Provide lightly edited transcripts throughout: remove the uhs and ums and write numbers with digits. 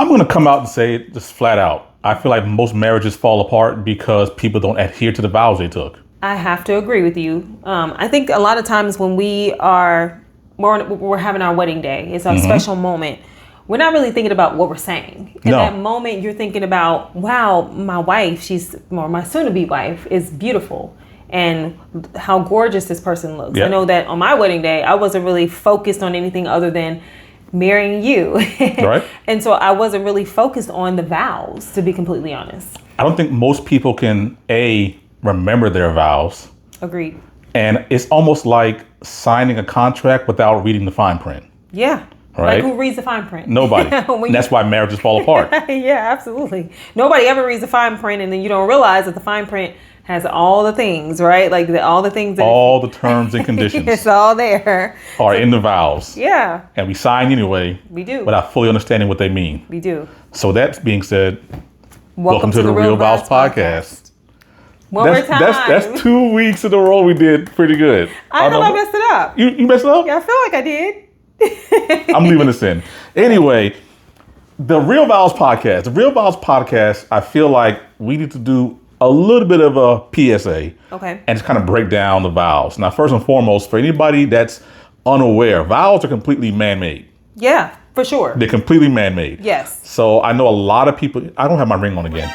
I'm going to come out and say it just flat out. I feel like most marriages fall apart because people don't adhere to the vows they took. I have to agree with you. I think a lot of times when we're having our wedding day, it's our special moment. We're not really thinking about what we're saying. In that moment, you're thinking about, wow, my wife, my soon-to-be wife is beautiful. And how gorgeous this person looks. Yep. I know that on my wedding day, I wasn't really focused on anything other than marrying you. Right. And so I wasn't really focused on the vows, to be completely honest. I don't think most people can, remember their vows. Agreed. And it's almost like signing a contract without reading the fine print. Yeah. Right? Like, who reads the fine print? Nobody. And that's why marriages fall apart. Yeah, absolutely. Nobody ever reads the fine print, and then you don't realize that the fine print has all the things, right? Like all the things. All the terms and conditions. It's all there. Are in the vows. Yeah. And we sign anyway. We do. Without fully understanding what they mean. We do. So that being said, welcome to the Real Vows podcast. One more time. That's 2 weeks in a row we did pretty good. I know I messed it up. You messed it up? Yeah, I feel like I did. I'm leaving this in. Anyway, the Real Vows podcast. The Real Vows podcast, I feel like we need to do a little bit of a PSA. Okay. And just kind of break down the vows. Now, first and foremost, for anybody that's unaware, vows are completely man-made. Yeah, for sure. They're completely man-made. Yes. So I know a lot of people. I don't have my ring on again.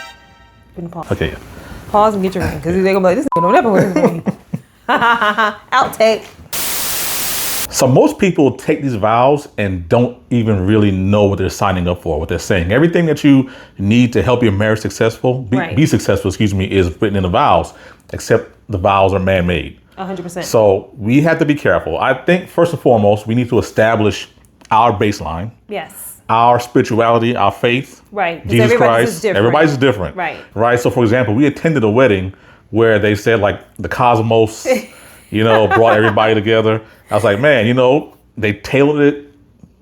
Pause. Okay. Pause and get your ring, because they're gonna be like, this nigga don't ever wear his ring. Outtake. So most people take these vows and don't even really know what they're signing up for, what they're saying. Everything that you need to help your marriage successful, be successful, is written in the vows, except the vows are man-made. 100%. So we have to be careful. I think first and foremost, we need to establish our baseline. Yes. Our spirituality, our faith. Right. Jesus Christ. Everybody's different. Right. Right. So for example, we attended a wedding where they said like the cosmos, brought everybody together. I was like, man, they tailored it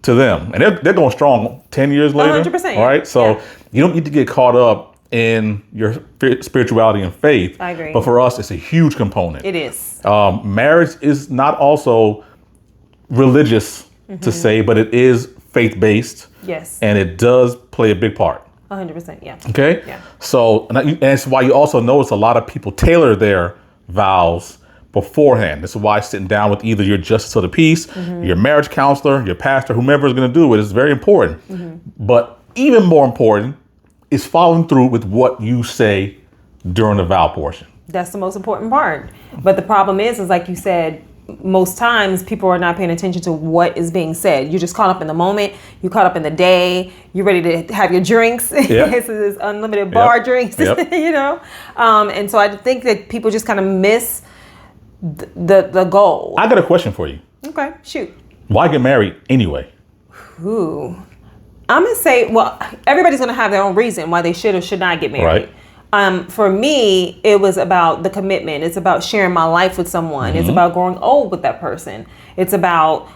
to them, and they're going strong 10 years later. 100%. All right. So you don't need to get caught up in your spirituality and faith. I agree. But for us, it's a huge component. It is. Marriage is not also religious to say, but it is faith-based. Yes. And it does play a big part. 100%. Yeah. Okay. Yeah. So, and that's why you also notice a lot of people tailor their vows beforehand. This is why sitting down with either your justice of the peace, your marriage counselor, your pastor, whomever is going to do it is very important. But even more important is following through with what you say during the vow portion. That's the most important part. But the problem is like you said, most times people are not paying attention to what is being said. You're just caught up in the moment. You're caught up in the day. You're ready to have your drinks. Yep. It's unlimited bar drinks, And so I think that people just kind of miss the goal. I got a question for you. Okay, shoot. Why get married anyway? Ooh. I'm going to say, well, everybody's going to have their own reason why they should or should not get married. Right. For me, it was about the commitment. It's about sharing my life with someone. It's about growing old with that person. It's about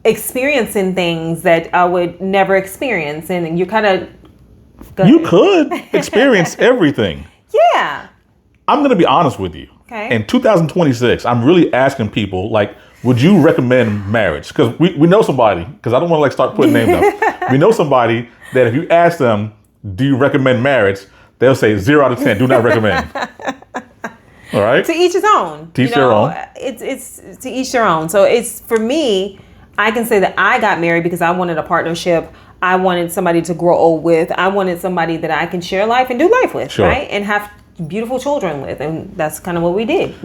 experiencing things that I would never experience. And you kind of... You could experience everything. Yeah. I'm going to be honest with you. Okay. In 2026, I'm really asking people, like, would you recommend marriage? Because we know somebody, because I don't want to start putting names up. We know somebody that if you ask them, do you recommend marriage? They'll say 0 out of 10, do not recommend. All right? To each his own. To each their own. It's to each their own. So it's, for me, I can say that I got married because I wanted a partnership. I wanted somebody to grow old with. I wanted somebody that I can share life and do life with, right? And have beautiful children with. And that's kind of what we did,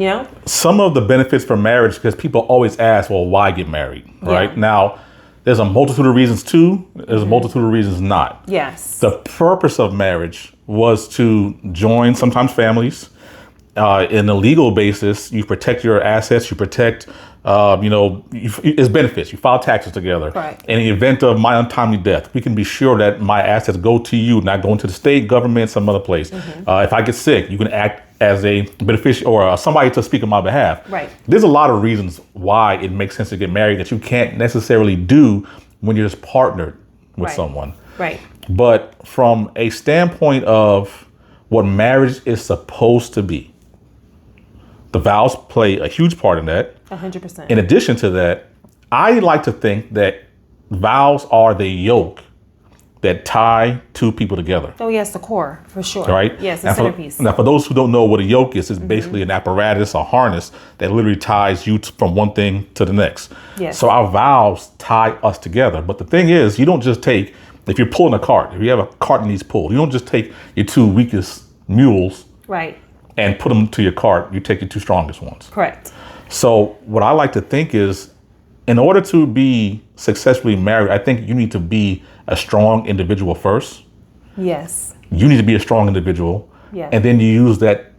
Some of the benefits for marriage, because people always ask, well, why get married, right? Now, there's a multitude of reasons to, there's a multitude of reasons not. Yes. The purpose of marriage was to join sometimes families. In a legal basis, you protect your assets, you protect, it's benefits. You file taxes together. Right. In the event of my untimely death, we can be sure that my assets go to you, not going to the state government, some other place. If I get sick, you can act as a beneficiary or somebody to speak on my behalf. Right. There's a lot of reasons why it makes sense to get married that you can't necessarily do when you're just partnered with someone. Right. But from a standpoint of what marriage is supposed to be, the vows play a huge part in that. 100%. In addition to that, I like to think that vows are the yoke that tie two people together. Oh, yes, the core, for sure. Right? Yes, the centerpiece. Now, for those who don't know what a yoke is, it's basically an apparatus, a harness that literally ties you from one thing to the next. Yes. So our vows tie us together. But the thing is, you don't just take, if you're pulling a cart, if you have a cart that needs pulled, you don't just take your two weakest mules right. and put them to your cart. You take your two strongest ones. Correct. So what I like to think is, in order to be successfully married, I think you need to be a strong individual first. Yes. You need to be a strong individual. Yeah. And then you use that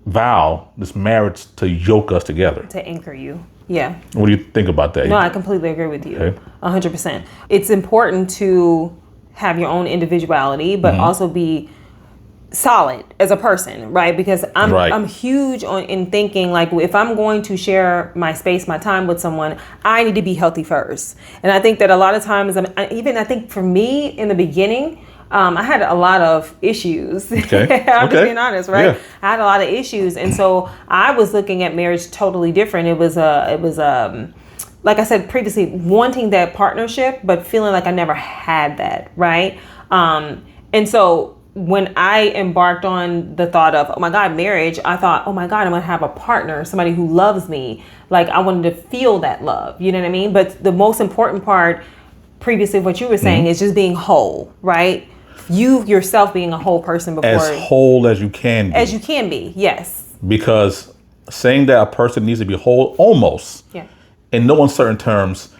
vow, this marriage, to yoke us together. To anchor you. Yeah. What do you think about that? No, I completely agree with you. Okay. 100%. It's important to have your own individuality, but also be solid as a person, right? Because I'm huge in thinking, like, if I'm going to share my space, my time with someone, I need to be healthy first. And I think that a lot of times, I think for me in the beginning, I had a lot of issues. Okay. I'm just being honest, right? Yeah. I had a lot of issues, and so I was looking at marriage totally different. It was like I said previously, wanting that partnership, but feeling like I never had that, right? And so when I embarked on the thought of, oh my God, marriage, I thought, oh my God, I'm going to have a partner, somebody who loves me. Like, I wanted to feel that love, you know what I mean? But the most important part, previously, what you were saying, is just being whole, right? You yourself being a whole person before. As whole as you can be. As you can be, yes. Because saying that a person needs to be whole, almost, in no uncertain terms,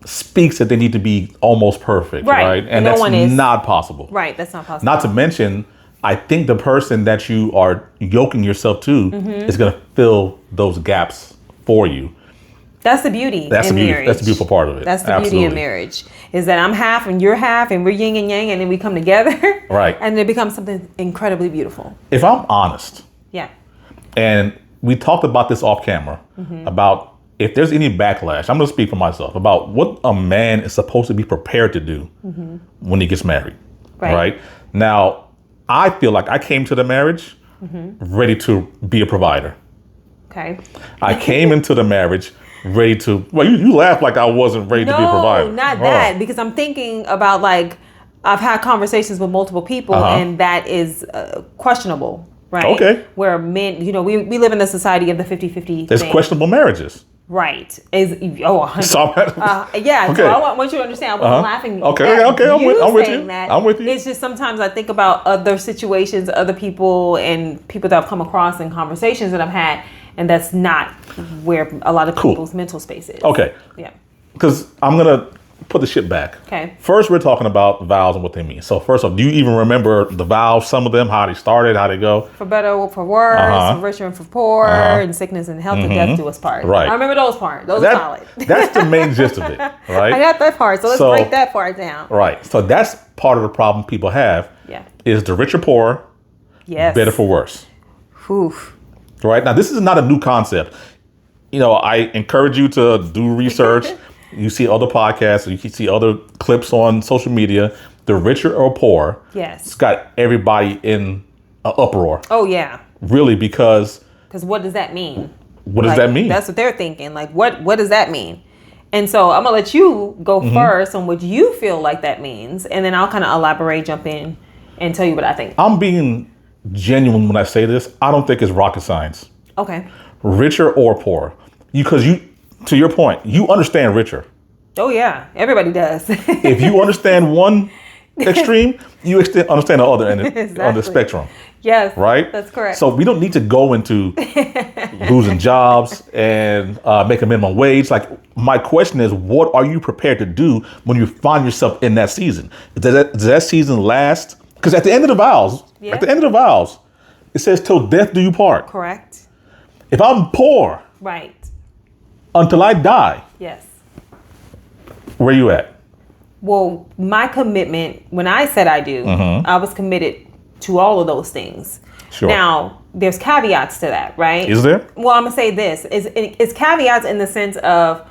speaks that they need to be almost perfect, right? And that's not possible. Right, that's not possible. Not to mention, I think the person that you are yoking yourself to is going to fill those gaps for you. That's the beauty in marriage. That's the beautiful part of it. That's the beauty in marriage, is that I'm half and you're half and we're yin and yang, and then we come together. Right. And it becomes something incredibly beautiful. If I'm honest. Yeah. And we talked about this off camera, about if there's any backlash, I'm going to speak for myself, about what a man is supposed to be prepared to do when he gets married. Right. Now, I feel like I came to the marriage ready to be a provider. Okay. I came into the marriage ready to, well, you laugh like I wasn't ready to be a provider. No, not that, because I'm thinking about, like, I've had conversations with multiple people, and that is questionable, right? Okay. Where men, we live in a society of the 50-50 There's questionable marriages. Right. Yeah. Okay. So I want you to understand. I wasn't laughing. Okay. I'm with you. I'm with you. It's just sometimes I think about other situations, other people, and people that I've come across in conversations that I've had, and that's not where a lot of people's mental space is. Okay. Yeah. Because I'm gonna put the shit back. Okay. First, we're talking about vows and what they mean. So first off, do you even remember the vows, some of them, how they started, how they go? For better or for worse, for richer and for poor, and sickness and health and death do us part. Right. I remember those parts. Those are solid. That's the main gist of it, right? I got that part. So let's break that part down. Right. So that's part of the problem people have. Yeah. Is the rich or poor, better for worse. Oof. Right. Now, this is not a new concept. I encourage you to do research. You see other podcasts, or you see other clips on social media. The richer or poor, it's got everybody in an uproar. Oh yeah, really, because what does that mean? What does that mean? That's what they're thinking. Like, what does that mean? And so I'm gonna let you go first on what you feel like that means, and then I'll kind of elaborate, jump in, and tell you what I think. I'm being genuine when I say this. I don't think it's rocket science. Okay. Richer or poor, because to your point, you understand richer. Oh, yeah. Everybody does. If you understand one extreme, you understand the other end of the spectrum. Yes. Right? That's correct. So we don't need to go into losing jobs and make a minimum wage. Like, my question is, what are you prepared to do when you find yourself in that season? Does that season last? Because at the end of the vows, it says, till death do you part. Correct. If I'm poor. Right. Until I die. Yes. Where you at? Well, my commitment, when I said I do, I was committed to all of those things. Sure. Now, there's caveats to that, right? Is there? Well, I'm going to say this. It's caveats in the sense of,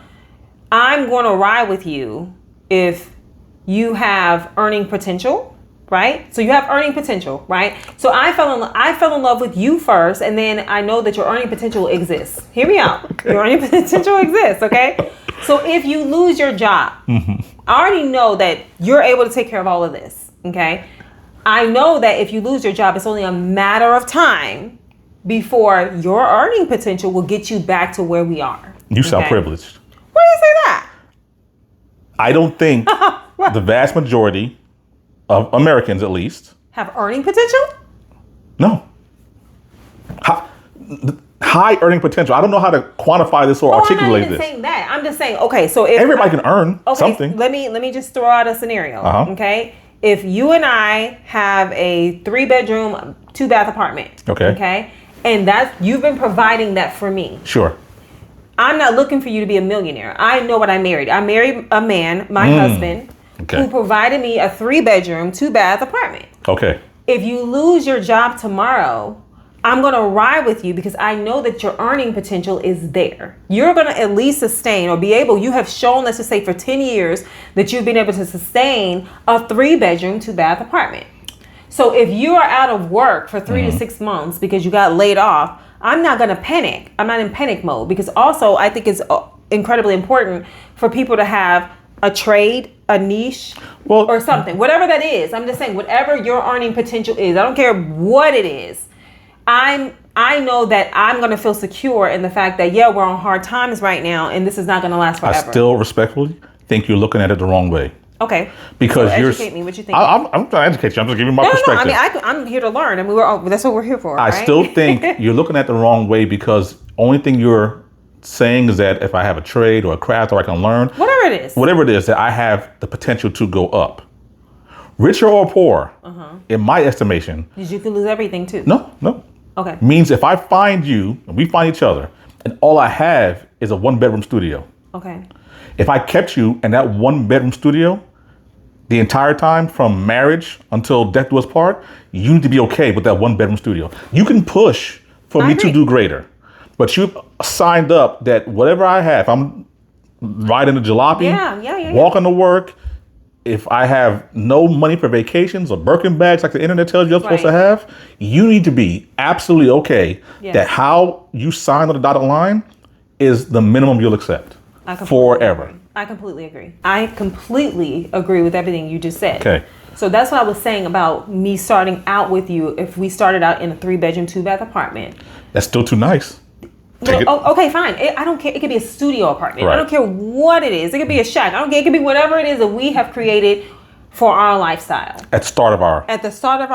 I'm going to ride with you if you have earning potential. Right? So you have earning potential, right? So I fell in love with you first, and then I know that your earning potential exists. Hear me out. Okay. Your earning potential exists, okay? So if you lose your job, I already know that you're able to take care of all of this. Okay. I know that if you lose your job, it's only a matter of time before your earning potential will get you back to where we are. You sound privileged. Why do you say that? I don't think the vast majority of Americans, at least, have earning potential? No. High earning potential. I don't know how to quantify this or articulate this. I'm not even saying that. I'm just saying, okay, so if everybody can earn something. Let me just throw out a scenario. Okay. If you and I have a 3-bedroom, 2-bath apartment. Okay. And you've been providing that for me. Sure. I'm not looking for you to be a millionaire. I know what I married. I married a man, my husband, who provided me a 3-bedroom, 2-bath apartment. Okay. If you lose your job tomorrow, I'm going to ride with you because I know that your earning potential is there. You're going to at least sustain or be able, you have shown, let's just say for 10 years, that you've been able to sustain a 3-bedroom, 2-bath apartment. So if you are out of work for 3 to 6 months because you got laid off, I'm not going to panic. I'm not in panic mode because also I think it's incredibly important for people to have a trade, a niche, or something, whatever that is. I'm just saying, whatever your earning potential is, I don't care what it is. I know that I'm going to feel secure in the fact that, we're on hard times right now and this is not going to last forever. I still respectfully think you're looking at it the wrong way. Okay. Because so educate me. What you think? I'm trying to educate you. I'm just giving you my perspective. No. I mean, I'm here to learn. I mean, that's what we're here for. I still think you're looking at it the wrong way because only thing you're saying is that if I have a trade or a craft or I can learn. Whatever it is, that I have the potential to go up. Richer or poor, in my estimation. Because you could lose everything too. No. Okay. Means if I find you and we find each other and all I have is a 1-bedroom studio. Okay. If I kept you in that 1-bedroom studio the entire time from marriage until death do us part, you need to be okay with that 1-bedroom studio. You can push for me to do greater, but you've signed up that whatever I have, I'm riding a jalopy, walking to work. If I have no money for vacations or Birkin bags like the internet tells you you're supposed to have, you need to be absolutely okay that how you sign on the dotted line is the minimum you'll accept forever. I completely agree. I completely agree with everything you just said. Okay. So that's what I was saying about me starting out with you. If we started out in a 3-bedroom, 2-bath apartment. That's still too nice. Okay, fine. I don't care. It could be a studio apartment. Right. I don't care what it is. It could be a shack. I don't care. It could be whatever it is that we have created for our lifestyle. At the start of our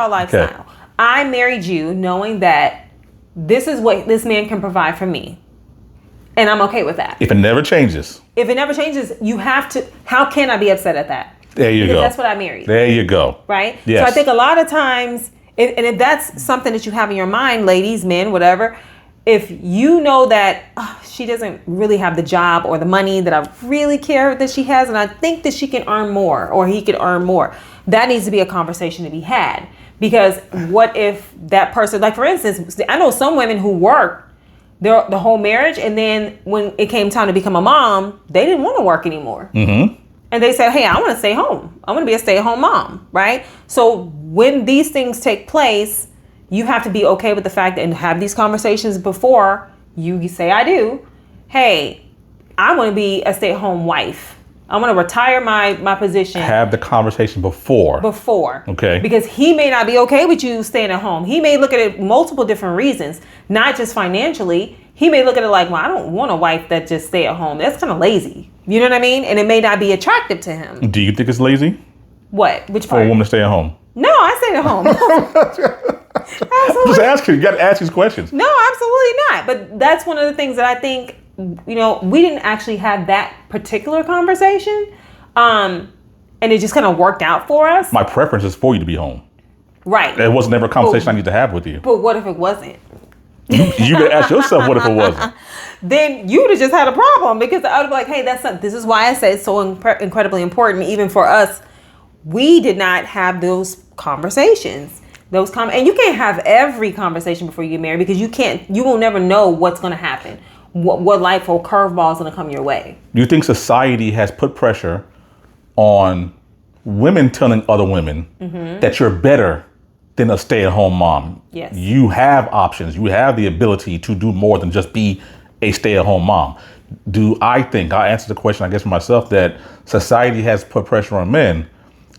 lifestyle. Okay. I married you knowing that this is what this man can provide for me. And I'm okay with that. If it never changes, you have to. How can I be upset at that? There you go. That's what I married. There you go. Right? Yes. So I think a lot of times, if that's something that you have in your mind, ladies, men, whatever, if you know that she doesn't really have the job or the money that I really care that she has, and I think that she can earn more or he could earn more, that needs to be a conversation to be had. Because what if that person, like for instance, I know some women who work the whole marriage, and then when it came time to become a mom, they didn't want to work anymore. Mm-hmm. And they said, hey, I want to stay home. I want to be a stay-at-home mom, right? So when these things take place, you have to be okay with the fact and have these conversations before you say, I do. Hey, I want to be a stay-at-home wife. I want to retire my position. Have the conversation before. Okay. Because he may not be okay with you staying at home. He may look at it multiple different reasons, not just financially. He may look at it like, well, I don't want a wife that just stay at home. That's kind of lazy. You know what I mean? And it may not be attractive to him. Do you think it's lazy? What? Which part? For a woman to stay at home? No, I stay at home. Absolutely. Just ask you. You got to ask these questions. No, absolutely not. But that's one of the things that I think, we didn't actually have that particular conversation. And it just kind of worked out for us. My preference is for you to be home. Right. It was never a conversation I need to have with you. But what if it wasn't? You could ask yourself, what if it wasn't? Then you would have just had a problem, because I would be like, hey, this is why I say it's so incredibly important, even for us. We did not have those conversations. And you can't have every conversation before you get married, because you will never know what's going to happen. What life or curveball is going to come your way. Do you think society has put pressure on women telling other women that you're better than a stay-at-home mom? Yes. You have options. You have the ability to do more than just be a stay-at-home mom. I answer the question, I guess, for myself, that society has put pressure on men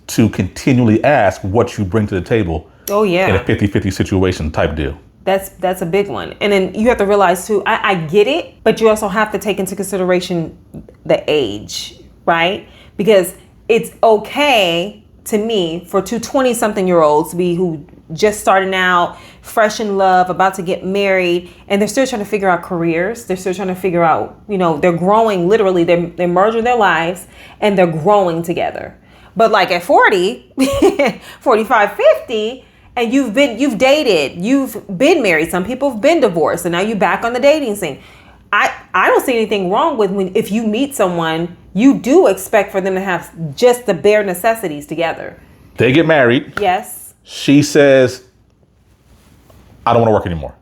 to continually ask what you bring to the table. Oh yeah. In a 50-50 situation type deal. That's a big one. And then you have to realize too, I get it, but you also have to take into consideration the age, right? Because it's okay to me for two 20-something-year-olds to be who just starting out, fresh in love, about to get married, and they're still trying to figure out careers. They're still trying to figure out, they're growing, literally, they're merging their lives and they're growing together. But like at 40, 45, 50, and you've dated, you've been married, some people have been divorced, and now you're back on the dating scene. I don't see anything wrong with if you meet someone, you do expect for them to have just the bare necessities together. They get married. Yes. She says, I don't want to work anymore.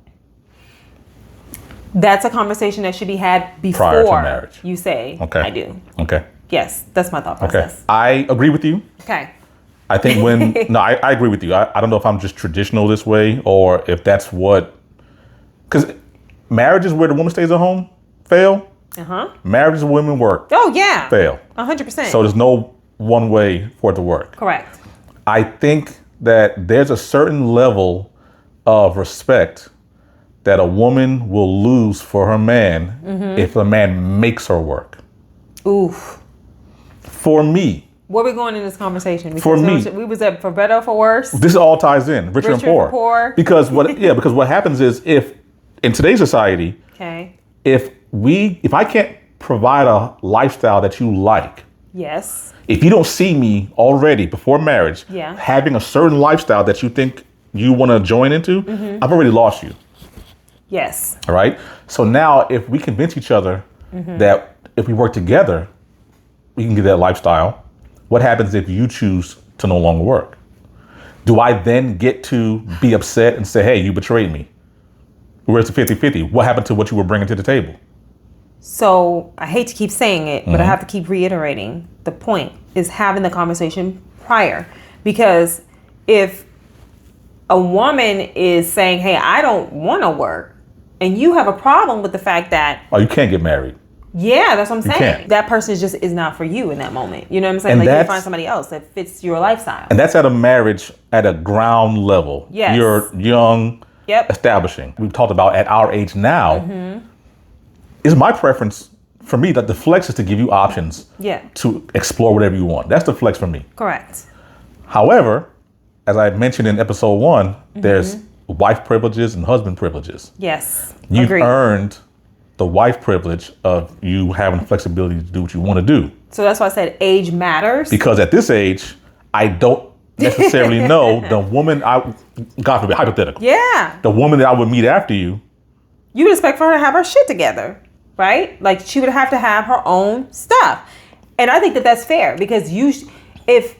That's a conversation that should be had before prior to marriage. You say, okay. I do. Okay. Yes, that's my thought process. Okay. I agree with you. Okay. I think I agree with you. I don't know if I'm just traditional this way or if that's because marriage is where the woman stays at home, fail. Marriage is where women work. Oh, yeah. Fail. 100%. So there's no one way for it to work. Correct. I think that there's a certain level of respect that a woman will lose for her man if a man makes her work. Oof. For me. Where are we going in this conversation? Because for me. We was at for better or for worse. This all ties in. Richer and poor. Because what happens is if in today's society, if I can't provide a lifestyle that you like. Yes. If you don't see me already before marriage, having a certain lifestyle that you think you want to join into, I've already lost you. Yes. All right. So now if we convince each other that if we work together, we can get that lifestyle. What happens if you choose to no longer work? Do I then get to be upset and say, hey, you betrayed me? Where's the 50-50? What happened to what you were bringing to the table? So I hate to keep saying it, but I have to keep reiterating. The point is having the conversation prior. Because if a woman is saying, hey, I don't want to work, and you have a problem with the fact that... Oh, you can't get married. Yeah, that's what I'm saying. That person is not for you in that moment. You know what I'm saying? And like you find somebody else that fits your lifestyle. And that's at a marriage at a ground level. Yes. You're young, establishing. We've talked about at our age now. Is my preference for me that the flex is to give you options to explore whatever you want. That's the flex for me. Correct. However, as I mentioned in episode 1, there's wife privileges and husband privileges. Yes. You've earned the wife privilege of you having the flexibility to do what you want to do. So that's why I said age matters. Because at this age, I don't necessarily know the woman God forbid, hypothetical. Yeah. The woman that I would meet after you. You would expect for her to have her shit together, right? Like she would have to have her own stuff. And I think that that's fair because if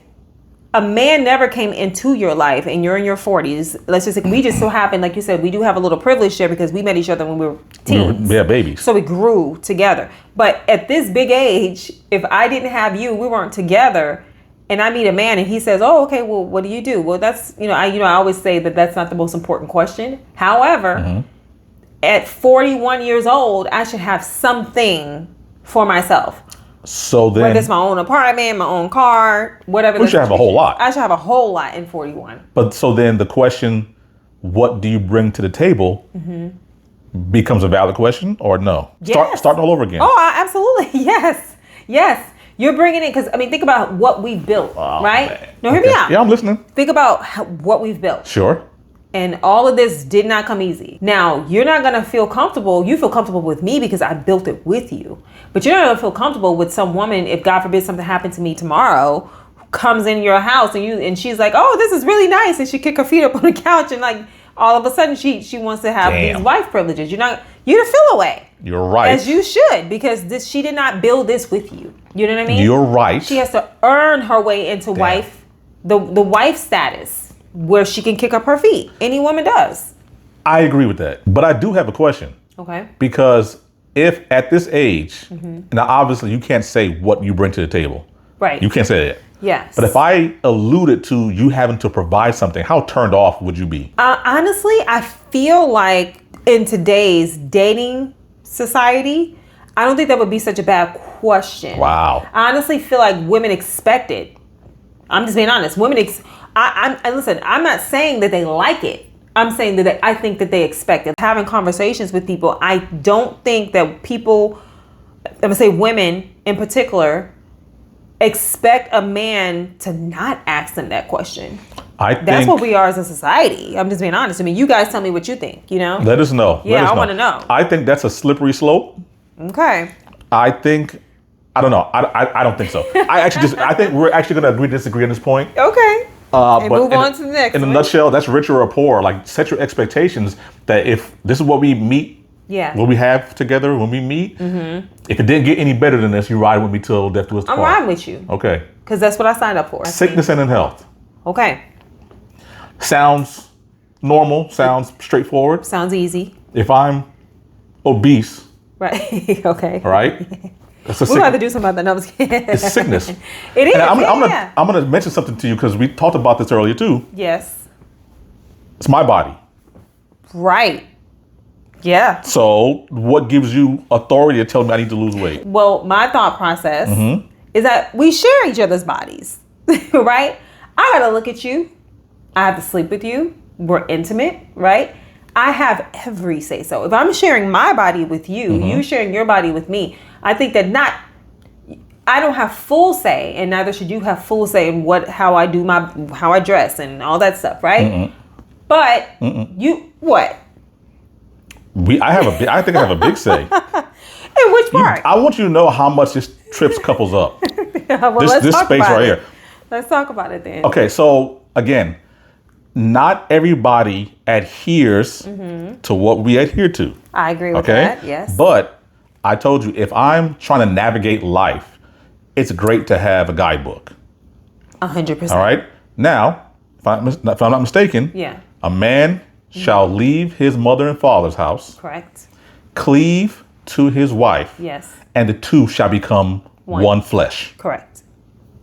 a man never came into your life and you're in your 40s, let's just say we just so happen, like you said, we do have a little privilege there because we met each other when we were teens. We were babies. So we grew together. But at this big age, if I didn't have you, we weren't together, and I meet a man and he says, oh, okay, well, what do you do? Well, that's, I always say that that's not the most important question. However, at 41 years old, I should have something for myself. So then, whether it's my own apartment, my own car, whatever. We should have a whole lot. I should have a whole lot in 41. But so then the question, what do you bring to the table, becomes a valid question or no? Yes. Starting all over again. Oh, absolutely. Yes. You're bringing it because, think about what we built, right? Man. No, hear me out. Yeah, I'm listening. Think about what we've built. Sure. And all of this did not come easy. Now, you're not going to feel comfortable. You feel comfortable with me because I built it with you. But you're not going to feel comfortable with some woman if, God forbid, something happened to me tomorrow, comes in your house and she's like, oh, this is really nice. And she kick her feet up on the couch and like all of a sudden she wants to have these wife privileges. You're to feel away. You're right. As you should, because she did not build this with you. You know what I mean? You're right. She has to earn her way into the wife status. Where she can kick up her feet. Any woman does. I agree with that. But I do have a question. Okay. Because if at this age, now obviously you can't say what you bring to the table. Right. You can't say that. Yes. But if I alluded to you having to provide something, how turned off would you be? Honestly, I feel like in today's dating society, I don't think that would be such a bad question. Wow. I honestly feel like women expect it I'm just being honest. Women, listen, I'm not saying that they like it. I'm saying that I think that they expect it. Having conversations with people, I don't think that people, I'm going to say women in particular, expect a man to not ask them that question. That's what we are as a society. I'm just being honest. I mean, you guys tell me what you think, you know? Let us know. Yeah, I want to know. I think that's a slippery slope. Okay. I don't know. I don't think so. I think we're actually going to agree to disagree on this point. Okay. And but move on to the next. In a nutshell, that's rich or poor. Like, set your expectations that if this is what we meet, what we have together when we meet, if it didn't get any better than this, you ride with me till death do us part. I'm riding with you. Okay. Because that's what I signed up for. Sickness and in health. Okay. Sounds normal. Sounds straightforward. Sounds easy. If I'm obese. Right. Okay. Right. We'll have to do something about that. No, it's sickness. It is. And I'm gonna mention something to you because we talked about this earlier too. Yes. It's my body. Right. Yeah. So what gives you authority to tell me I need to lose weight? Well, my thought process is that we share each other's bodies, right? I gotta look at you. I have to sleep with you. We're intimate, right? I have every say so. If I'm sharing my body with you, you sharing your body with me, I think that I don't have full say, and neither should you have full say in how I dress and all that stuff, right? But what? I think I have a big say. In which part? I want you to know how much this trips couples up. Well, this space right here. Let's talk about it then. Okay, so again, not everybody adheres to what we adhere to. I agree with that, yes. But I told you, if I'm trying to navigate life, it's great to have a guidebook. 100%. All right? Now, if I'm not mistaken, a man shall leave his mother and father's house. Correct. Cleave to his wife. Yes. And the two shall become one flesh. Correct.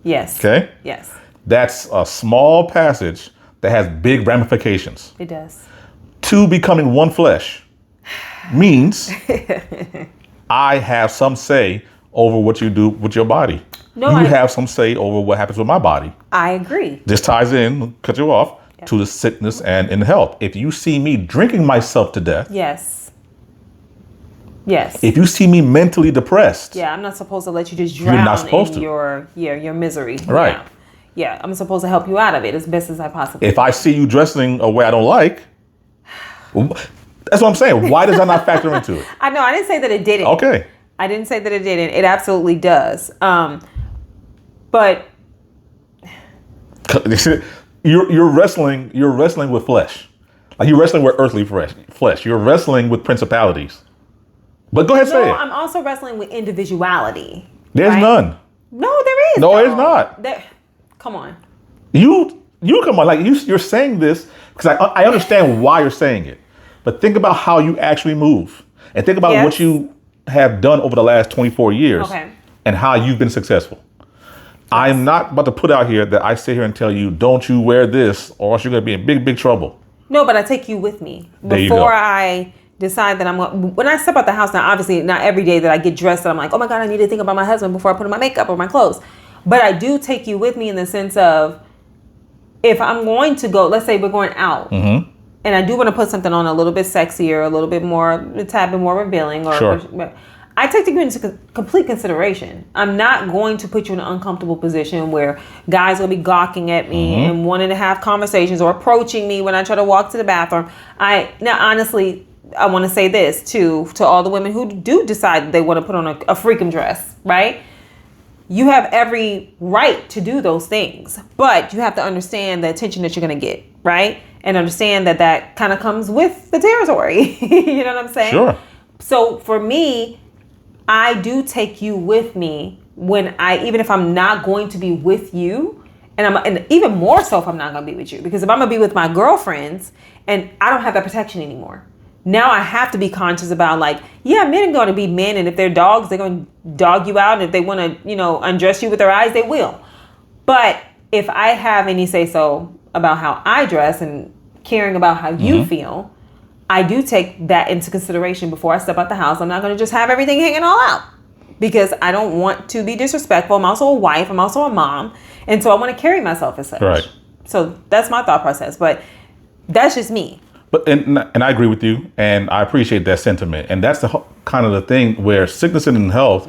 Yes. Okay? Yes. That's a small passage that has big ramifications. It does. Two becoming one flesh means I have some say over what you do with your body. You have some say over what happens with my body. I agree. This ties in, cut you off, to the sickness and in health. If you see me drinking myself to death. Yes. Yes. If you see me mentally depressed. Yeah, I'm not supposed to let you just drown in your misery. Right. Yeah, I'm supposed to help you out of it as best as I possibly can. If I see you dressing a way I don't like, that's what I'm saying. Why does that not factor into it? I know. I didn't say that it didn't. Okay. I didn't say that it didn't. It absolutely does. But you're wrestling with flesh. Like you're wrestling with earthly flesh. You're wrestling with principalities. But go ahead, say it. No, I'm also wrestling with individuality. There's none. No, there is. No, there's not. Come on. You come on. Like you're saying this because I understand why you're saying it. But think about how you actually move. And think about what you have done over the last 24 years and how you've been successful. I'm not about to put out here that I sit here and tell you, don't you wear this or else you're going to be in big, big trouble. No, but I take you with me. Before I decide that when I step out the house, now obviously not every day that I get dressed that I'm like, oh my God, I need to think about my husband before I put on my makeup or my clothes. But I do take you with me in the sense of if I'm going to go, let's say we're going out and I do want to put something on a little bit sexier, a little bit more, a tad bit more revealing. I take you into complete consideration. I'm not going to put you in an uncomfortable position where guys will be gawking at me and wanting to have conversations or approaching me when I try to walk to the bathroom. Honestly, I want to say this too, to all the women who do decide that they want to put on a freakum dress, right? You have every right to do those things, but you have to understand the attention that you're going to get, right? And understand that kind of comes with the territory. You know what I'm saying? Sure. So for me, I do take you with me even if I'm not going to be with you, and even more so if I'm not going to be with you, because if I'm going to be with my girlfriends and I don't have that protection anymore. Now I have to be conscious about men are going to be men, and if they're dogs, they're going to dog you out, and if they want to, undress you with their eyes, they will. But if I have any say so about how I dress and caring about how you feel, I do take that into consideration before I step out the house. I'm not going to just have everything hanging all out. because I don't want to be disrespectful. I'm also a wife. I'm also a mom. And so I want to carry myself as such. Right. So that's my thought process. But that's just me. But and I agree with you, and I appreciate that sentiment. And that's the kind of the thing where sickness and health.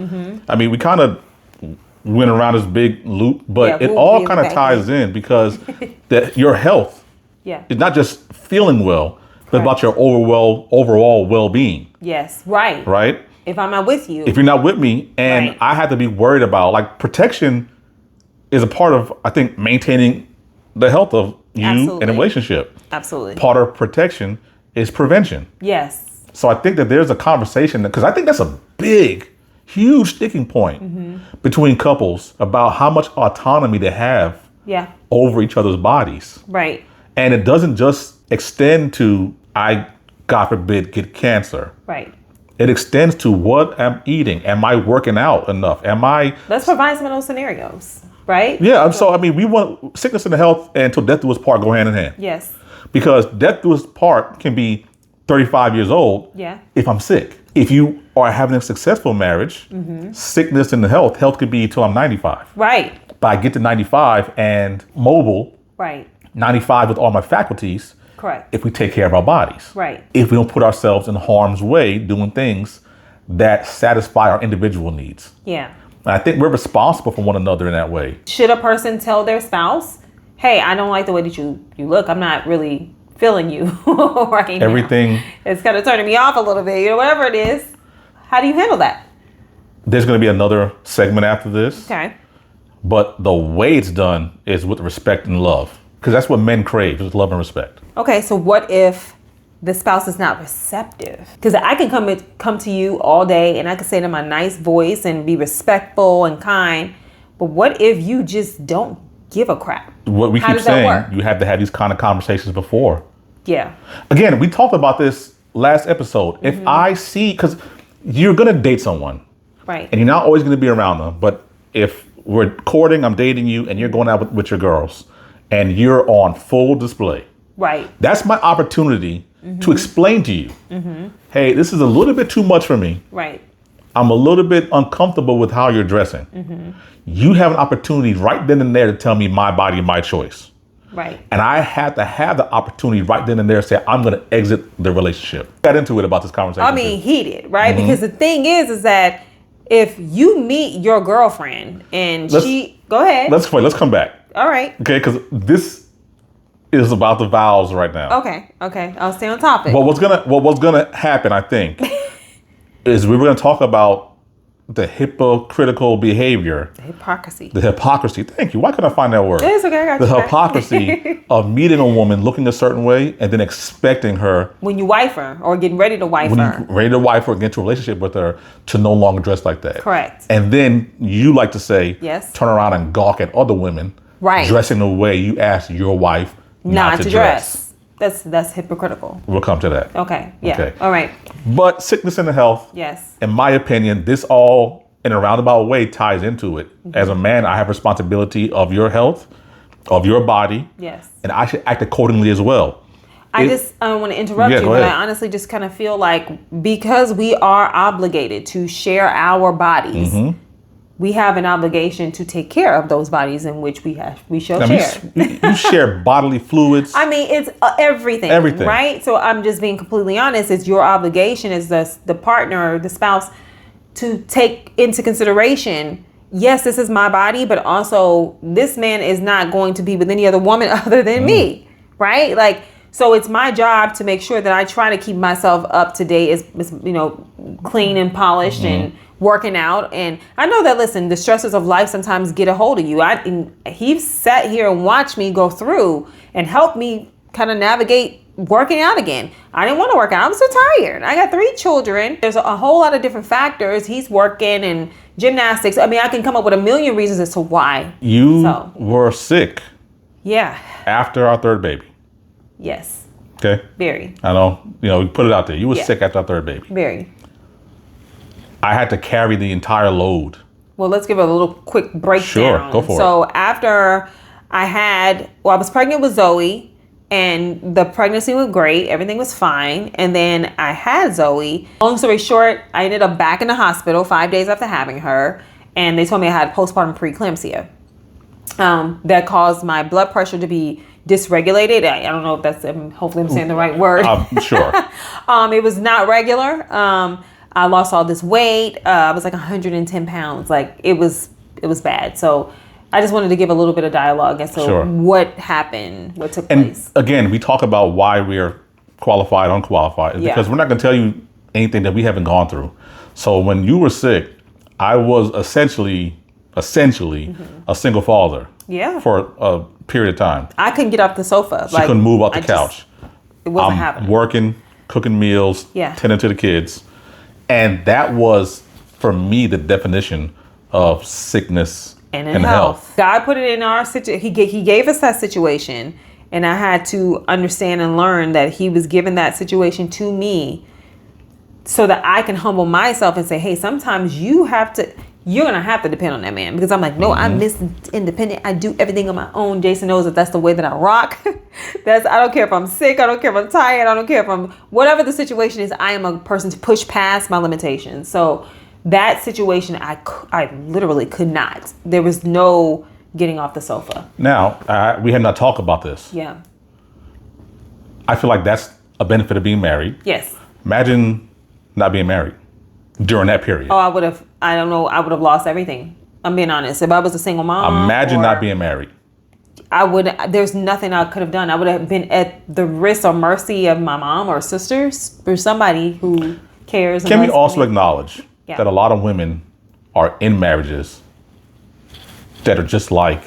I mean, we kind of went around this big loop, but it all kind of ties in because that your health is not just feeling well, but about your overall well-being. Yes, right. Right? If I'm not with you. If you're not with me, and I have to be worried about, like, protection is a part of, I think, maintaining the health of you in a relationship. Absolutely. Part of protection is prevention. Yes. So I think that there's a conversation, because I think that's a big, huge sticking point between couples about how much autonomy they have over each other's bodies. Right. And it doesn't just extend to, I, God forbid, get cancer. Right. It extends to what I'm eating. Am I working out enough? Let's provide some of those scenarios, right? Yeah. So, I mean, we want sickness and health and until death do us part go hand in hand. Yes. Because death do us part can be 35 years old if I'm sick. If you are having a successful marriage, sickness and health could be till I'm 95. Right. But I get to 95 and mobile. Right. 95 with all my faculties. Correct. If we take care of our bodies. Right. If we don't put ourselves in harm's way doing things that satisfy our individual needs. Yeah. And I think we're responsible for one another in that way. Should a person tell their spouse, hey, I don't like the way that you look. I'm not really feeling you right now. Everything. It's kind of turning me off a little bit, whatever it is. How do you handle that? There's going to be another segment after this. Okay. But the way it's done is with respect and love. Because that's what men crave, is love and respect. Okay, so what if the spouse is not receptive? Because I can come to you all day and I can say it in my nice voice and be respectful and kind. But what if you just don't give a crap? What we keep saying, you have to have these kind of conversations before. Yeah. Again, we talked about this last episode. If I see, because you're going to date someone. Right. And you're not always going to be around them. But if we're courting, I'm dating you, and you're going out with your girls, and you're on full display. Right. That's my opportunity to explain to you, hey, this is a little bit too much for me. Right. I'm a little bit uncomfortable with how you're dressing. You have an opportunity right then and there to tell me my body, my choice. Right. And I had to have the opportunity right then and there to say, I'm going to exit the relationship. Got into it about this conversation. I mean, heated, right? Because the thing is that if you meet your girlfriend and go ahead. Let's come back. All right. Okay, because this is about the vows right now. Okay. I'll stay on topic. What was gonna happen, I think, is we were gonna talk about the hypocritical behavior. The hypocrisy. Thank you. Why couldn't I find that word? It's okay. I got the you. Hypocrisy of meeting a woman looking a certain way and then expecting her when you wife her or getting ready to wife her. Ready to wife her, get into a relationship with her, to no longer dress like that. Correct. And then you like to say, turn around and gawk at other women. Right. Dressing the way you asked your wife not to dress. That's hypocritical. We'll come to that. Okay. Yeah. Okay. All right. But sickness and health. Yes. In my opinion, this all in a roundabout way ties into it. As a man, I have responsibility of your health, of your body. Yes. And I should act accordingly as well. I don't want to interrupt you, but I honestly just kind of feel like because we are obligated to share our bodies, we have an obligation to take care of those bodies in which we shall share. You share bodily fluids. I mean, it's everything. Everything. Right? So I'm just being completely honest. It's your obligation as the partner or the spouse to take into consideration, yes, this is my body, but also this man is not going to be with any other woman other than me. Right? Like, so it's my job to make sure that I try to keep myself up to date, as clean and polished and working out. And I know that, listen, the stresses of life sometimes get a hold of you. He's sat here and watched me go through and helped me kind of navigate working out again. I didn't want to work out. I'm so tired. I got 3 children. There's a whole lot of different factors. He's working and gymnastics. I mean, I can come up with a million reasons as to why. You were sick. Yeah. After our 3rd baby. Yes. Okay. Very. I know. We put it out there. You were sick after our 3rd baby. Very. I had to carry the entire load. Well, let's give a little quick breakdown. Sure, go for it. So after I was pregnant with Zoe, And the pregnancy went great. Everything was fine. And then I had Zoe. Long story short, I ended up back in the hospital 5 days after having her. And they told me I had postpartum preeclampsia. That caused my blood pressure to be dysregulated. I don't know if that's, hopefully I'm saying the right word. Sure. It was not regular. I lost all this weight. I was like 110 pounds. Like it was bad. So I just wanted to give a little bit of dialogue as to what happened, what took place. And again, we talk about why we're qualified, unqualified, because we're not going to tell you anything that we haven't gone through. So when you were sick, I was essentially a single father. Yeah. For a period of time. I couldn't get off the sofa. She couldn't move off the couch. It wasn't happening. Working, cooking meals, tending to the kids. And that was, for me, the definition of sickness and health. God put it in our situation. He gave us that situation. And I had to understand and learn that he was giving that situation to me so that I can humble myself and say, hey, sometimes you're going to have to depend on that man. Because I'm like, no, I'm independent. I do everything on my own. Jason knows that that's the way that I rock. I don't care if I'm sick. I don't care if I'm tired. I don't care if whatever the situation is, I am a person to push past my limitations. So that situation, I literally could not. There was no getting off the sofa. Now, we have not talked about this. Yeah. I feel like that's a benefit of being married. Yes. Imagine not being married during that period. Oh, I would have lost everything. I'm being honest. If I was a single mom. Imagine not being married. There's nothing I could have done. I would have been at the risk or mercy of my mom or sisters or somebody who cares. Can we also acknowledge that a lot of women are in marriages that are just like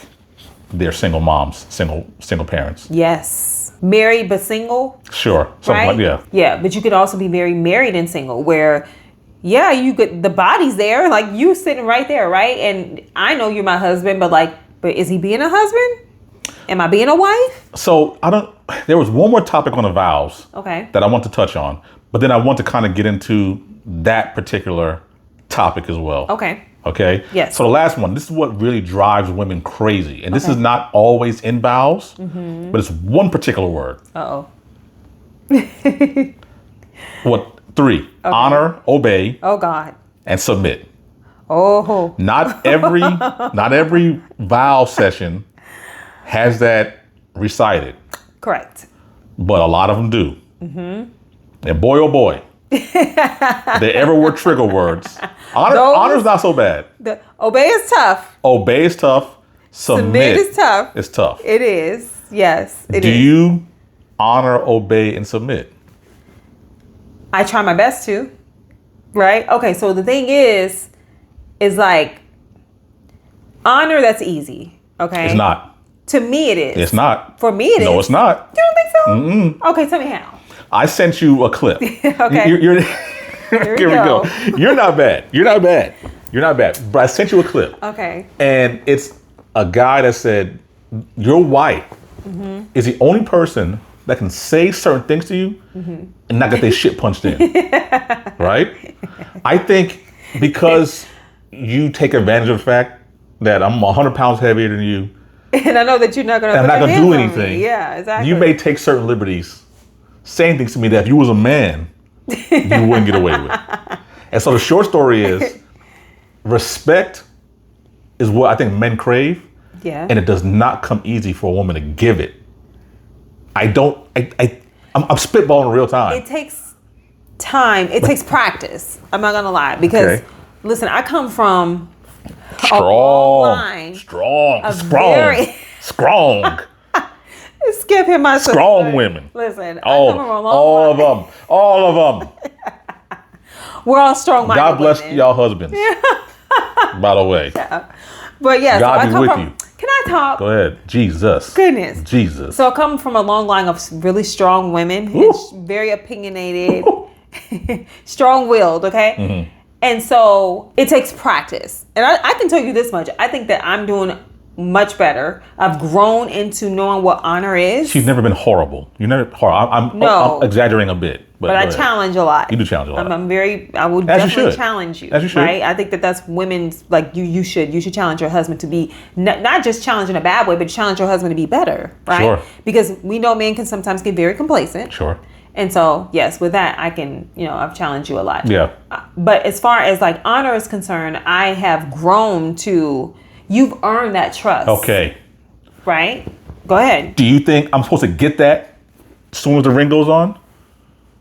their single moms, single parents? Yes. Married but single? Sure. Something right? Yeah, but you could also be very married and single where you could, the body's there, like you sitting right there, right? And I know you're my husband, but is he being a husband? Am I being a wife? So there was one more topic on the vows that I want to touch on, but then I want to kind of get into that particular topic as well. Okay? Yes. So the last one, this is what really drives women crazy. And this is not always in vows, but it's one particular word. Uh-oh. What? 3. Honor, obey. Oh, God. And submit. Oh. Not every vow session has that recited. Correct. But a lot of them do. And boy, oh boy, they ever were trigger words. Honor's not so bad. Obey is tough. Obey is tough. Submit is tough. It's tough. It is. Yes, it is. Do you honor, obey, and submit? I try my best to. Right? Okay, so the thing is like honor, that's easy. Okay? It's not. To me it is. It's not. For me it is. No, it's not. You don't think so? Mm-mm. Okay, tell me how. I sent you a clip. Okay. Here we go. You're not bad. But I sent you a clip. Okay. And it's a guy that said, your wife is the only person that can say certain things to you and not get their shit punched in. Right? I think because you take advantage of the fact that I'm 100 pounds heavier than you. And I know that you're not going to do anything. Yeah, exactly. You may take certain liberties saying things to me that if you was a man, you wouldn't get away with. And so the short story is respect is what I think men crave. Yeah. And it does not come easy for a woman to give it. I'm spitballing in real time. It takes time. It takes practice. I'm not going to lie. Because, listen, I come from strong. Skip him, my sister. Strong women. Listen, all of them. We're all strong-minded. God bless y'all husbands. By the way. Yeah. But yeah, God be with you. Can I talk? Go ahead. Jesus. Goodness. Jesus. So I come from a long line of really strong women, very opinionated, strong-willed, okay? Mm-hmm. And so it takes practice. And I can tell you this much. I think that I'm doing much better. I've grown into knowing what honor is. She's never been horrible. You're never horrible. I'm exaggerating a bit. But I challenge a lot. You do challenge a lot. I would definitely challenge you. As you should. Right? I think that's women's, like, you should challenge your husband to be, not just challenge in a bad way, but challenge your husband to be better. Right? Sure. Because we know men can sometimes get very complacent. Sure. And so, yes, with that, I can, I've challenged you a lot. Yeah. But as far as like honor is concerned, I have grown to, you've earned that trust. Okay. Right? Go ahead. Do you think I'm supposed to get that as soon as the ring goes on?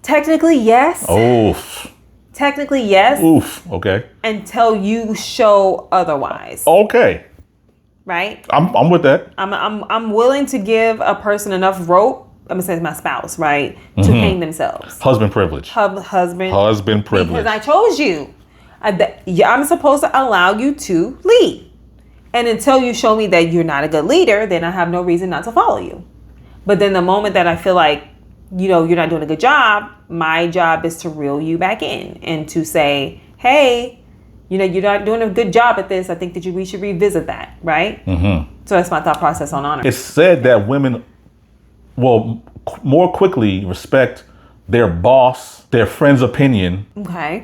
Technically, yes. Oof. Technically, yes. Oof. Okay. Until you show otherwise. Okay. Right? I'm with that. I'm willing to give a person enough rope. I'm gonna say it's my spouse, right? To hang themselves. Husband privilege. Husband privilege. Because I chose you. I'm supposed to allow you to lead. And until you show me that you're not a good leader, then I have no reason not to follow you. But then the moment that I feel like, you're not doing a good job, my job is to reel you back in and to say, hey, you're not doing a good job at this. I think that we should revisit that, right? Mm-hmm. So that's my thought process on honor. It's said that women will more quickly respect their boss, their friend's opinion,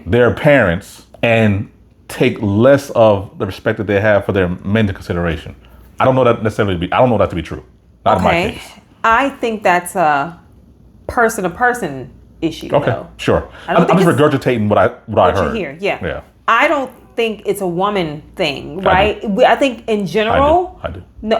their parents, and take less of the respect that they have for their men to consideration. I don't know that to be true. Not in my case. I think that's a person-to-person issue. Okay, though. Sure. I'm just regurgitating what I heard. You hear, yeah. I don't think it's a woman thing, right? I think in general. I do. No,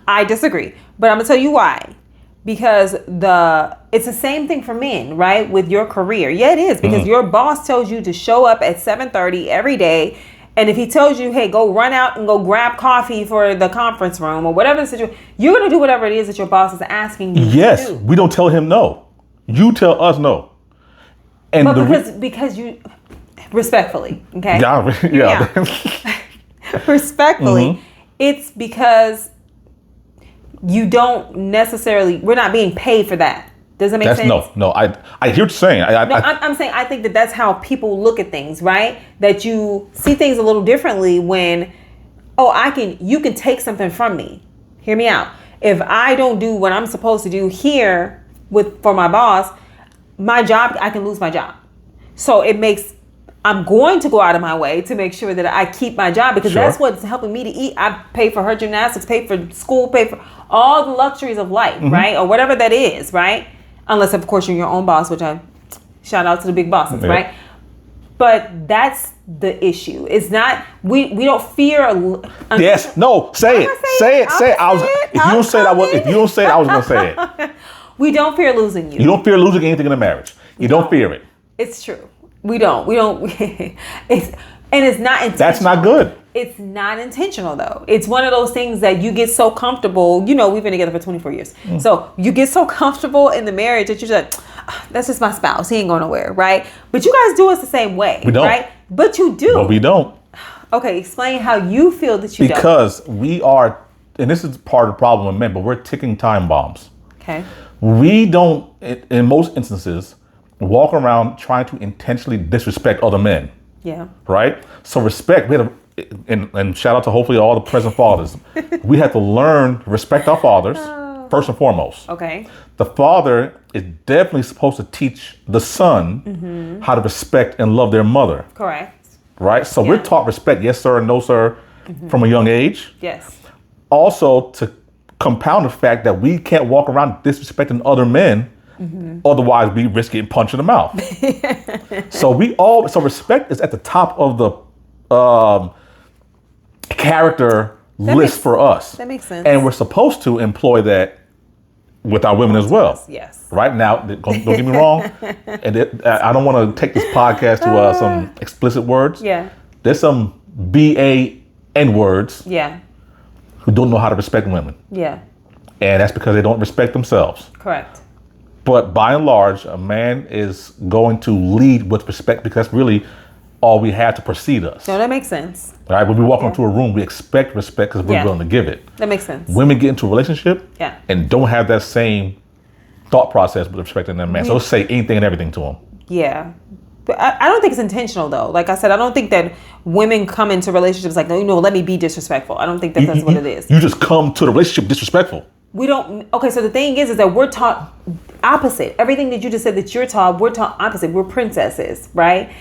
I disagree. But I'm gonna tell you why. Because it's the same thing for men, right? With your career. Yeah, it is. Because your boss tells you to show up at 7:30 every day. And if he tells you, hey, go run out and go grab coffee for the conference room or whatever the situation, you're going to do whatever it is that your boss is asking you to do. Yes, we don't tell him no. You tell us no. And but because you, respectfully, okay? Yeah. Respectfully, it's because you don't necessarily, we're not being paid for that. Does that make sense? No. I hear what you're saying. I'm saying I think that's how people look at things, right? That you see things a little differently when, you can take something from me. Hear me out. If I don't do what I'm supposed to do here for my boss, my job, I can lose my job. So I'm going to go out of my way to make sure that I keep my job because that's what's helping me to eat. I pay for her gymnastics, pay for school, pay for all the luxuries of life, right? Or whatever that is, right? Unless, of course, you're your own boss, which I shout out to the big bosses, right? But that's the issue. It's not, we don't fear. Yes, no, say it. If you don't say it, I was going to say it. We don't fear losing you. You don't fear losing anything in a marriage. You don't fear it. It's true. We don't. It's not intentional. That's not good. It's not intentional, though. It's one of those things that you get so comfortable. We've been together for 24 years. So you get so comfortable in the marriage that you're just like, that's just my spouse. He ain't going nowhere, right? But you guys do us the same way, we don't. Right? But you do. But we don't. Okay, explain how you feel that you don't. Because we are, and this is part of the problem with men, but we're ticking time bombs. Okay. We don't, in most instances, walk around trying to intentionally disrespect other men. Yeah. Right? So respect, and shout out to hopefully all the present fathers. We have to learn to respect our fathers, first and foremost. Okay. The father is definitely supposed to teach the son how to respect and love their mother. Correct. Right? So we're taught respect, yes sir, no sir, from a young age. Yes. Also to compound the fact that we can't walk around disrespecting other men. Otherwise, we risk getting punched in the mouth. So respect is at the top of the character list for us. That makes sense. And we're supposed to employ that with our women as well. Yes. Right now, don't get me wrong. And I don't want to take this podcast to some explicit words. Yeah. There's some BAN words. Yeah. Who don't know how to respect women. Yeah. And that's because they don't respect themselves. Correct. But by and large, a man is going to lead with respect because that's really all we have to precede us. No, that makes sense. Right? When we walk into a room, we expect respect because we're willing to give it. That makes sense. Women get into a relationship and don't have that same thought process with respecting their man. So they'll say anything and everything to them. Yeah. But I don't think it's intentional though. Like I said, I don't think that women come into relationships like, no, let me be disrespectful. I don't think that that's what it is. You just come to the relationship disrespectful. We don't. Okay, so the thing is that we're taught opposite. Everything that you just said that you're taught, we're taught opposite. We're princesses, right?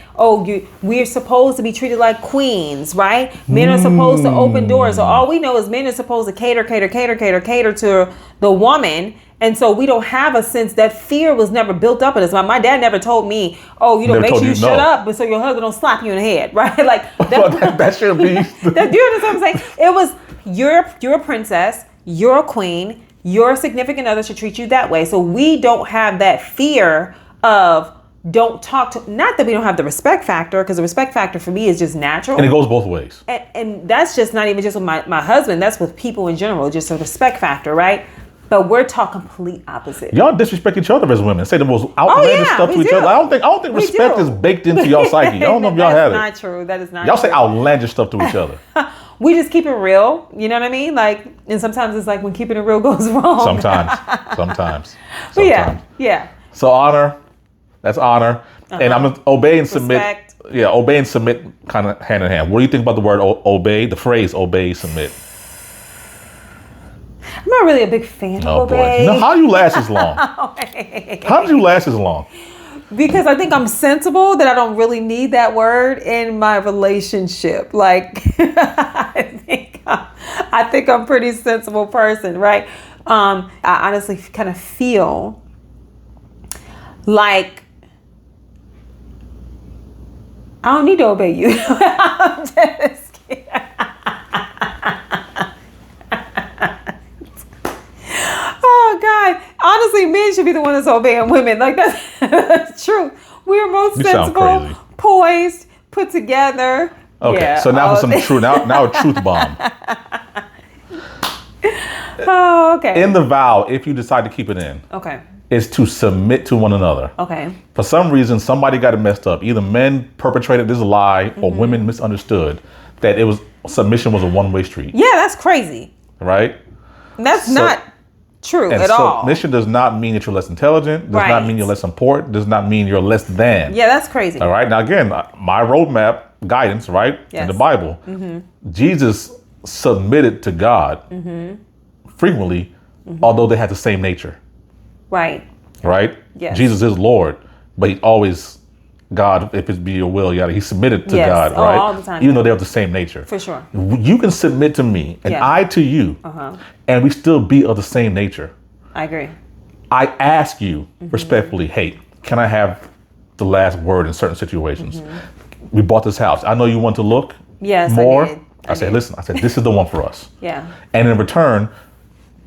We're supposed to be treated like queens, right? Men are supposed to open doors. So all we know is men are supposed to cater to the woman. And so we don't have a sense that fear was never built up in us. My dad never told me, make sure you shut up, but so your husband don't slap you in the head, right? Like that should be. You understand what I'm saying? It was you're a princess, you're a queen, your significant other should treat you that way. So we don't have that fear of don't talk to. Not that we don't have the respect factor, because the respect factor for me is just natural, and it goes both ways. And that's just not even just with my husband. That's with people in general, just a respect factor, right? But we're taught complete opposite. Y'all disrespect each other as women. Say the most outlandish stuff to each other. I don't think respect is baked into y'all psyche. I don't know if y'all have it. That's not true. That is not y'all true. Say outlandish stuff to each other. We just keep it real. You know what I mean? Like, and sometimes it's like when keeping it real goes wrong. Sometimes. But yeah. So honor, that's honor. And I'm going to obey and submit. Respect. Yeah, obey and submit kind of hand in hand. What do you think about the word obey? The phrase obey, submit. I'm not really a big fan of obey. Boy. How do you last as long? How did you last as long? Because I think I'm sensible that I don't really need that word in my relationship. Like, I think I'm a pretty sensible person, right? I honestly kind of feel like I don't need to obey you. I'm just kidding. Oh God! Honestly, men should be the one that's obeying women. Like that's true. We are most sensible, poised, put together. Okay, yeah, so now for some truth. Now a truth bomb. Oh, okay. In the vow, if you decide to keep it in, is to submit to one another. Okay. For some reason, somebody got it messed up. Either men perpetrated this lie or women misunderstood that submission was a one-way street. Yeah, that's crazy. Right? That's not true at all. Submission does not mean that you're less intelligent, does not mean you're less important, does not mean you're less than. Yeah, that's crazy. All right. Now, again, my roadmap guidance, right? Yes. In the Bible, Jesus submitted to God frequently, although they had the same nature. Right. Right? Yes. Jesus is Lord, but he always, God, if it be your will, he submitted to God, right? All the time. Even though they have the same nature. For sure. You can submit to me and I to you, and we still be of the same nature. I agree. I ask you respectfully, hey, can I have the last word in certain situations? We bought this house. I know you want to look more. I said, listen, this is the one for us. Yeah. And in return,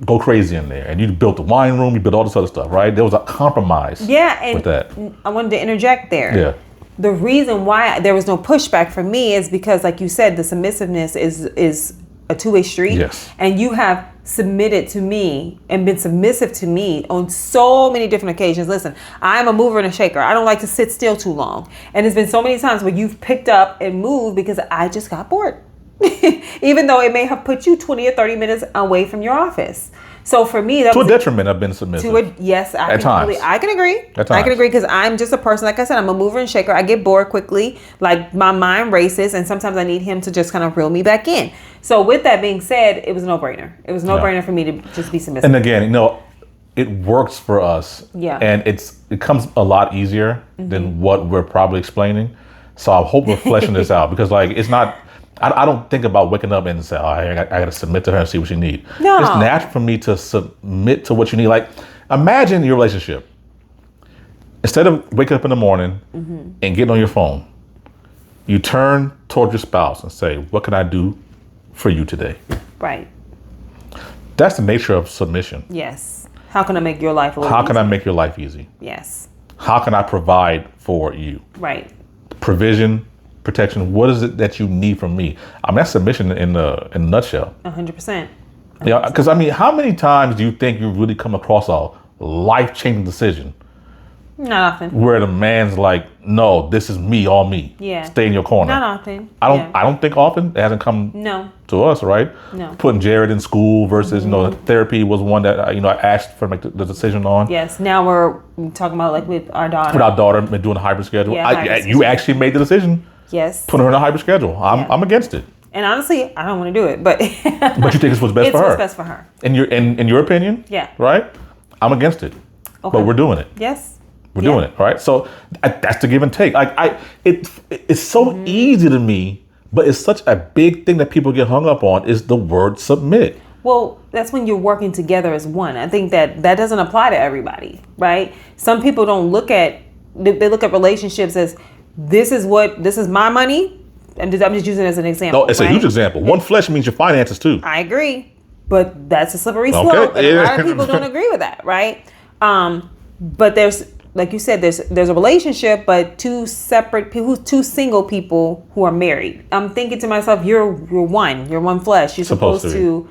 go crazy in there. And you built the wine room, you built all this other stuff, right? There was a compromise with that. I wanted to interject there. Yeah. The reason why there was no pushback for me is because, like you said, the submissiveness is a two-way street. Yes. And you have submitted to me and been submissive to me on so many different occasions. Listen, I'm a mover and a shaker. I don't like to sit still too long. And there's been so many times where you've picked up and moved because I just got bored. Even though it may have put you 20 or 30 minutes away from your office. So for me, that to was a detriment, I've been submissive. Yes, I can agree. At times. I can agree because I'm just a person. Like I said, I'm a mover and shaker. I get bored quickly. Like my mind races, and sometimes I need him to just kind of reel me back in. So with that being said, it was a no-brainer. It was a no-brainer for me to just be submissive. And again, it works for us. Yeah. And it comes a lot easier than what we're probably explaining. So I hope we're fleshing this out because it's not. I don't think about waking up and say, I got to submit to her and see what she needs. No. It's natural for me to submit to what you need. Like, imagine your relationship. Instead of waking up in the morning and getting on your phone, you turn toward your spouse and say, what can I do for you today? Right. That's the nature of submission. Yes. How can I make your life a little How can easier? I make your life easy? Yes. How can I provide for you? Right. Provision, protection. What is it that you need from me? I mean, that's submission in a nutshell. 100%. Yeah, because how many times do you think you really come across a life-changing decision? Not often. Where the man's like, no, this is me, all me. Yeah. Stay in your corner. Not often. I don't think often. It hasn't come to us, right? No. Putting Jared in school versus, therapy was one that, I asked for make the decision on. Yes. Now we're talking about like with our daughter. With our daughter, been doing a hybrid schedule. Yeah, You actually made the decision. Yes. Put her in a hybrid schedule. I'm against it. And honestly, I don't want to do it, but but you think it's what's best for her. It's what's best for her. In your opinion? Yeah. Right? I'm against it. Okay. But we're doing it. Yes. We're doing it, right? So that's the give and take. It's so easy to me, but it's such a big thing that people get hung up on is the word submit. Well, that's when you're working together as one. I think that doesn't apply to everybody, right? Some people don't look at relationships as this is my money. I'm just using it as an example. No, it's a huge example. One flesh means your finances too. I agree, but that's a slippery slope. And a lot of people don't agree with that, right? But there's, like you said, there's a relationship, but two separate people, two single people who are married. I'm thinking to myself, you're one flesh. You're supposed to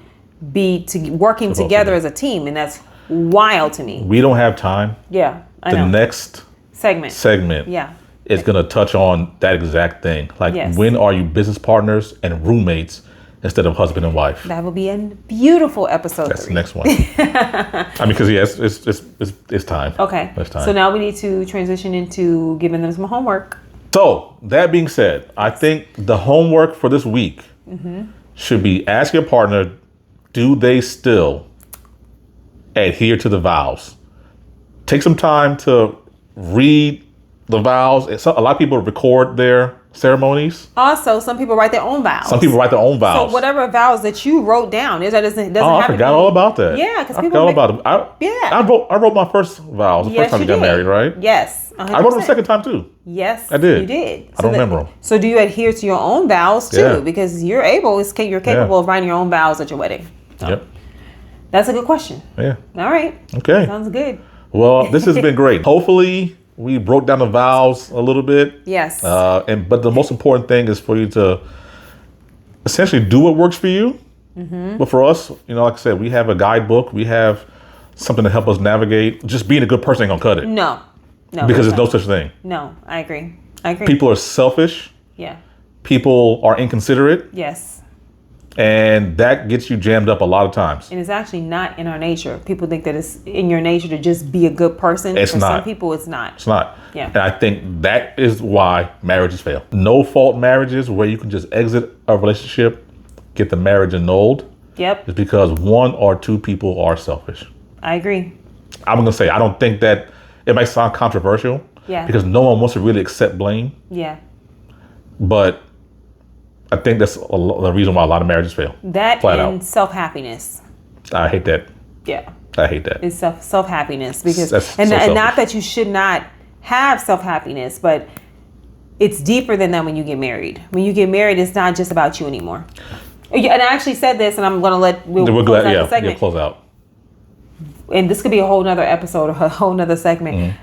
be working together as a team, and that's wild to me. We don't have time. Yeah, I know. The next segment. Yeah. It's going to touch on that exact thing. Like, when are you business partners and roommates instead of husband and wife? That will be a beautiful episode. That's the next one. Because it's time. Okay. It's time. So now we need to transition into giving them some homework. So that being said, I think the homework for this week should be ask your partner, do they still adhere to the vows? Take some time to read the vows. A lot of people record their ceremonies. Also, some people write their own vows. So whatever vows that you wrote down, doesn't I forgot all about that. Yeah, because I forgot all about them. I wrote my first vows the first time we got married, right? Yes, 100%. I wrote them the second time too. Yes, I did. You did. I don't remember them. So do you adhere to your own vows too? Because you're capable of writing your own vows at your wedding. So. Yep. That's a good question. Yeah. All right. Okay. Sounds good. Well, this has been great. Hopefully, we broke down the vows a little bit. Yes. But the most important thing is for you to essentially do what works for you. But for us, like I said, we have a guidebook. We have something to help us navigate. Just being a good person ain't gonna cut it. No. Because there's no such thing. No, I agree. People are selfish. Yeah. People are inconsiderate. Yes. And that gets you jammed up a lot of times. And it's actually not in our nature. People think that it's in your nature to just be a good person. It's not. Some people, it's not. It's not. Yeah. And I think that is why marriages fail. No fault marriages where you can just exit a relationship, get the marriage annulled. Yep. Is because one or two people are selfish. I agree. I'm going to say, I don't think that it might sound controversial. Yeah. Because no one wants to really accept blame. Yeah. But I think that's the reason why a lot of marriages fail. That and self-happiness. I hate that. Yeah. I hate that. It's self-happiness because and not that you should not have self-happiness, but it's deeper than that when you get married. When you get married, it's not just about you anymore. And I actually said this, and I'm going to we'll close out the segment. Close out. And this could be a whole nother episode or a whole nother segment.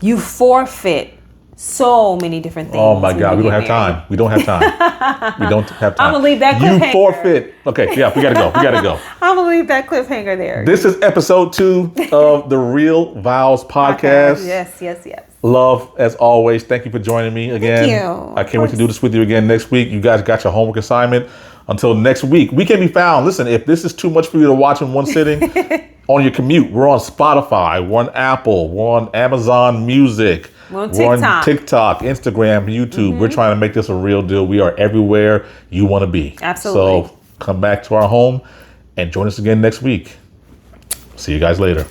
You forfeit so many different things. Oh my God, we don't have time. We don't have time. I'm gonna leave that cliffhanger. You forfeit. Okay, yeah, we gotta go. I'm gonna leave that cliffhanger there. This is episode 2 of the Real Vows podcast. Yes. Love, as always. Thank you for joining me again. Thank you. I can't wait to do this with you again next week. You guys got your homework assignment. Until next week, we can be found. Listen, if this is too much for you to watch in one sitting, on your commute, we're on Spotify, we're on Apple, we're on Amazon Music. We're on TikTok, Instagram, YouTube. We're trying to make this a real deal. We are everywhere you want to be. Absolutely. So come back to our home and join us again next week. See you guys later.